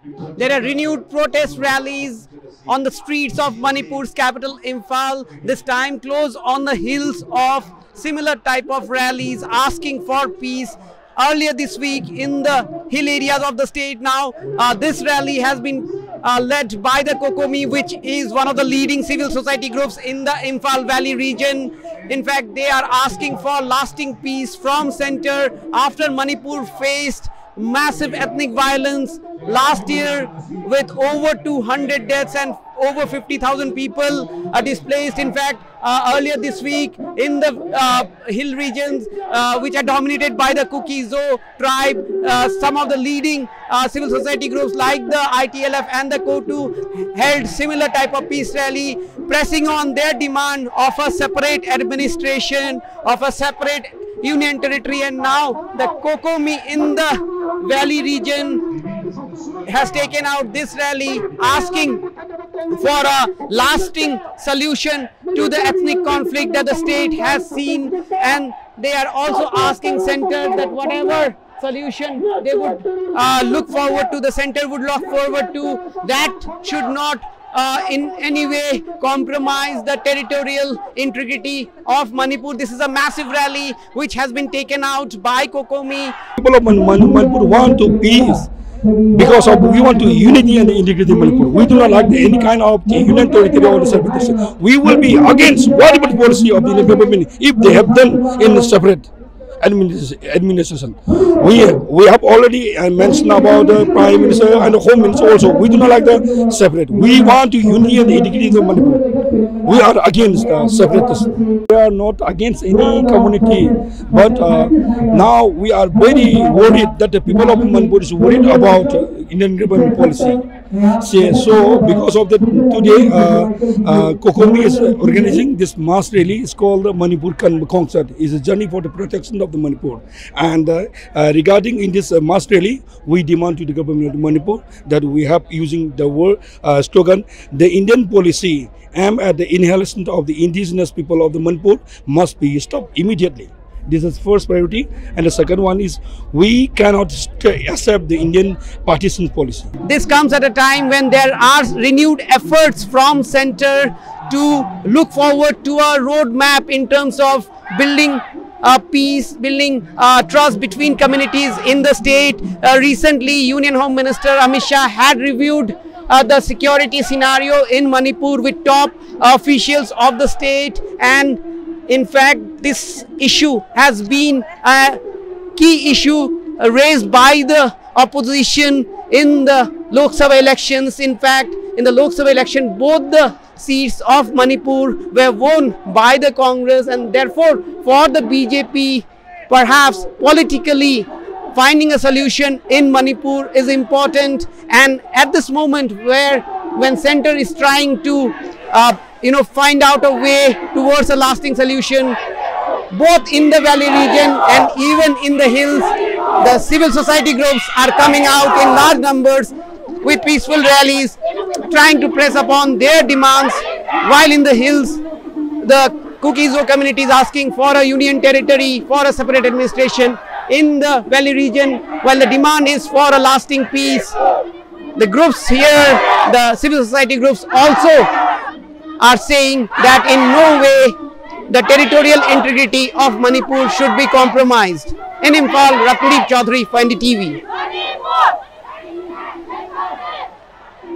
There are renewed protest rallies on the streets of Manipur's capital, Imphal, this time close on the heels of similar type of rallies asking for peace. Earlier this week in the hill areas of the state now, this rally has been led by the COCOMI, which is one of the leading civil society groups in the Imphal Valley region. In fact, they are asking for lasting peace from center after Manipur faced massive ethnic violence last year with over 200 deaths and over 50,000 people displaced. In fact, earlier this week in the hill regions which are dominated by the Kuki-Zo tribe, some of the leading civil society groups like the ITLF and the KOTU held similar type of peace rally, pressing on their demand of a separate administration, of a separate union territory. And now the COCOMI in the Valley region has taken out this rally asking for a lasting solution to the ethnic conflict that the state has seen, and they are also asking center that whatever solution they would look forward to, the center would look forward to, that should not in any way compromise the territorial integrity of Manipur. This is a massive rally which has been taken out by COCOMI. People of Manipur want to peace because we want to unity and integrity in Manipur. We do not like any kind of union territory or separation. We will be against whatever policy of the Indian government if they have done in separate administration. We have already mentioned about the Prime Minister and the Home Minister also. We do not like the separate. We want to unity and integrity in Manipur. We are against separatists. We are not against any community, but now we are very worried that the people of Manipur is worried about Indian government policy. So because of that, today COCOMI is organizing this mass rally. It's called the Manipur Concert. It's a journey for the protection of the Manipur. And regarding in this mass rally, we demand to the government of Manipur that we have using the word slogan, the Indian policy aimed at the annihilation of the indigenous people of the Manipur must be stopped immediately. This is first priority, and the second one is we cannot accept the Indian partition policy. This comes at a time when there are renewed efforts from center to look forward to a roadmap in terms of building peace, building trust between communities in the state. Recently, Union Home Minister Amit Shah had reviewed the security scenario in Manipur with top officials of the state, and in fact, this issue has been a key issue raised by the opposition in the Lok Sabha elections. In fact, in the Lok Sabha election, both the seats of Manipur were won by the Congress, and therefore for the BJP, perhaps politically finding a solution in Manipur is important. And at this moment when center is trying to find out a way towards a lasting solution, both in the valley region and even in the hills, the civil society groups are coming out in large numbers with peaceful rallies, trying to press upon their demands, while in the hills, the Kuki-Zo community is asking for a union territory, for a separate administration. In the valley region, while the demand is for a lasting peace, the groups here, the civil society groups also are saying that in no way the territorial integrity of Manipur should be compromised. In Imphal, Ratnadeep Chaudhary for NDTV.